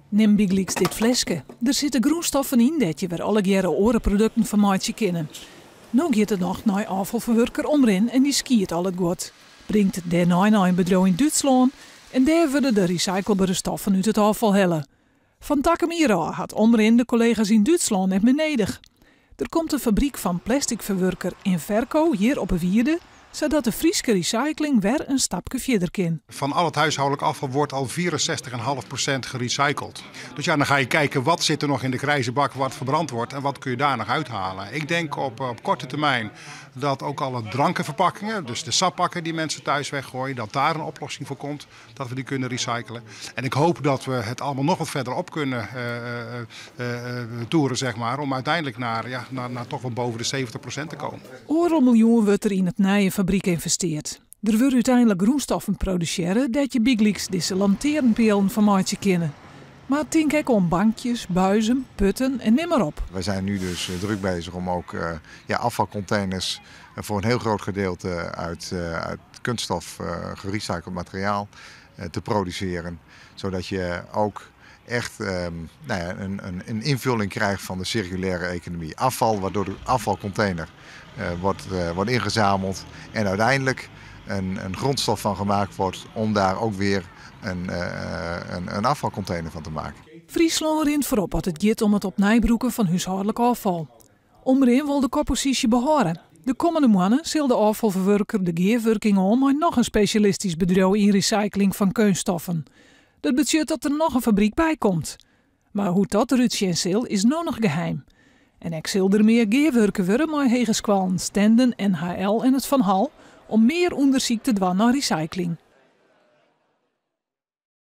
Neem Big Leaks dit flesje. Er zitten groenstoffen in dat je weer alle jaren andere producten van maatje kennen. Nu gaat het nog naar afvalverwerker Omrin en die skiet al het goed. Brengt het daarna naar een bedrijf in Duitsland en daar worden de recyclebare stoffen uit het afval hellen. Van Takemira had Omrin de collega's in Duitsland net meer nodig. Er komt een fabriek van plasticverwerker in Verco hier op een wierde, zodat de Frieske recycling weer een stapje verder kan. Van al het huishoudelijk afval wordt al 64,5% gerecycled. Dus ja, dan ga je kijken wat zit er nog in de grijze bak wat verbrand wordt en wat kun je daar nog uithalen. Ik denk op korte termijn dat ook alle drankenverpakkingen, dus de sappakken die mensen thuis weggooien, dat daar een oplossing voor komt, dat we die kunnen recyclen. En ik hoop dat we het allemaal nog wat verder op kunnen toeren, zeg maar, om uiteindelijk naar toch wel boven de 70% te komen. Overal miljoen wordt er in het nieuwe fabriek investeerd. Er wordt uiteindelijk groenstoffen produceren dat je Big Leaks deze lanteernpelen van maatje kennen. Maar het denk ik om bankjes, buizen, putten en neem maar op. Wij zijn nu dus druk bezig om ook afvalcontainers voor een heel groot gedeelte uit kunststof gerecycled materiaal te produceren. Zodat je ook echt een invulling krijgt van de circulaire economie. Afval, waardoor de afvalcontainer wordt ingezameld en uiteindelijk een grondstof van gemaakt wordt om daar ook weer een afvalcontainer van te maken. Friesland rint voorop wat het gaat om het opnijbroeken van huishoudelijk afval. Omrin wil de koppositie behouden. De komende maanden zal de afvalverwerker de geerwerking om maar nog een specialistisch bedrijf in recycling van kunststoffen. Dat betekent dat er nog een fabriek bij komt. Maar hoe dat eruit zien is nog geheim. En ik zal er meer geerwerken worden met Hegeskwallen, Stenden, NHL en het Van Hal om meer onderzoek te doen naar recycling.